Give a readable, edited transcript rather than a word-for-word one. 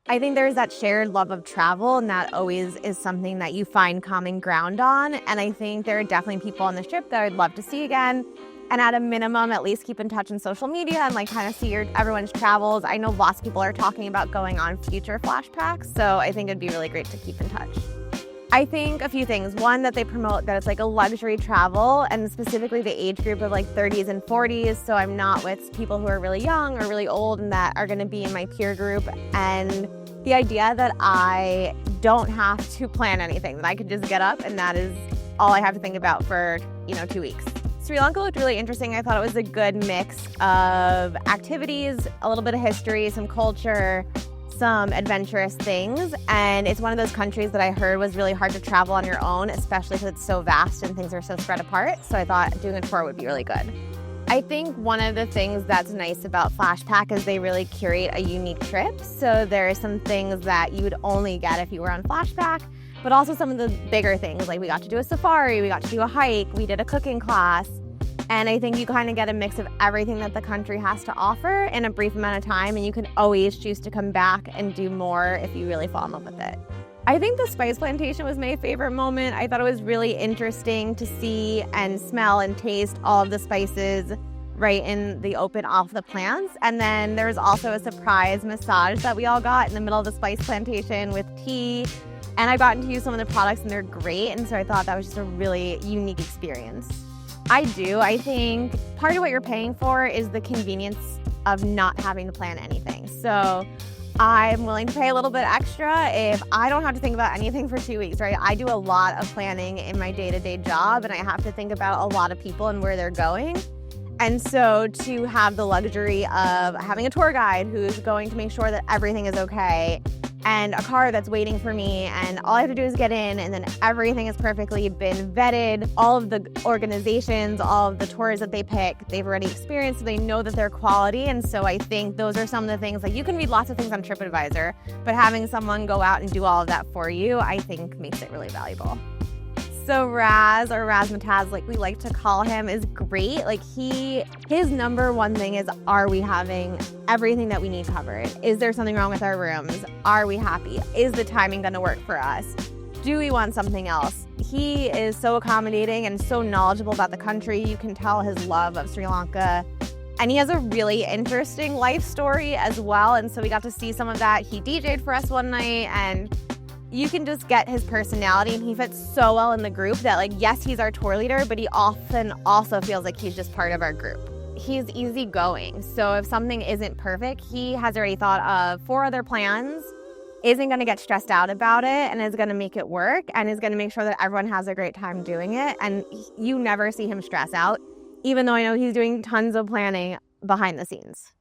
I think there's that shared love of travel, and that always is something that you find common ground on. And I think there are definitely people on the trip that I'd love to see again. And at a minimum, at least keep in touch on social media and like kind of see everyone's travels. I know lots of people are talking about going on future flashbacks, so I think it'd be really great to keep in touch. I think a few things. One, that they promote that it's like a luxury travel, and specifically the age group of like 30s and 40s. So I'm not with people who are really young or really old and that are going to be in my peer group. And the idea that I don't have to plan anything, that I could just get up and that is all I have to think about for, 2 weeks. Sri Lanka looked really interesting. I thought it was a good mix of activities, a little bit of history, some culture, some adventurous things, and it's one of those countries that I heard was really hard to travel on your own, especially because it's so vast and things are so spread apart. So I thought doing a tour would be really good. I think one of the things that's nice about Flashpack is they really curate a unique trip. So there are some things that you would only get if you were on Flashpack, but also some of the bigger things, like we got to do a safari, we got to do a hike, we did a cooking class. And I think you kind of get a mix of everything that the country has to offer in a brief amount of time, and you can always choose to come back and do more if you really fall in love with it. I think the spice plantation was my favorite moment. I thought it was really interesting to see and smell and taste all of the spices right in the open off the plants. And then there was also a surprise massage that we all got in the middle of the spice plantation with tea. And I got to use some of the products and they're great. And so I thought that was just a really unique experience. I do. I think part of what you're paying for is the convenience of not having to plan anything. So I'm willing to pay a little bit extra if I don't have to think about anything for 2 weeks, right? I do a lot of planning in my day-to-day job, and I have to think about a lot of people and where they're going. And so to have the luxury of having a tour guide who's going to make sure that everything is okay, and a car that's waiting for me, and all I have to do is get in, and then everything has perfectly been vetted. All of the organizations, all of the tours that they pick, they've already experienced, so they know that they're quality. And so I think those are some of the things, like you can read lots of things on TripAdvisor, but having someone go out and do all of that for you, I think makes it really valuable. So Raz, or Razmataz, like we like to call him, is great. Like his number one thing is, are we having everything that we need covered? Is there something wrong with our rooms? Are we happy? Is the timing going to work for us? Do we want something else? He is so accommodating and so knowledgeable about the country. You can tell his love of Sri Lanka. And he has a really interesting life story as well. And so we got to see some of that. He DJ'd for us one night, and you can just get his personality, and he fits so well in the group that, like, yes, he's our tour leader, but he often also feels like he's just part of our group. He's easygoing, so if something isn't perfect, he has already thought of 4 other plans, isn't going to get stressed out about it, and is going to make it work, and is going to make sure that everyone has a great time doing it. And you never see him stress out, even though I know he's doing tons of planning behind the scenes.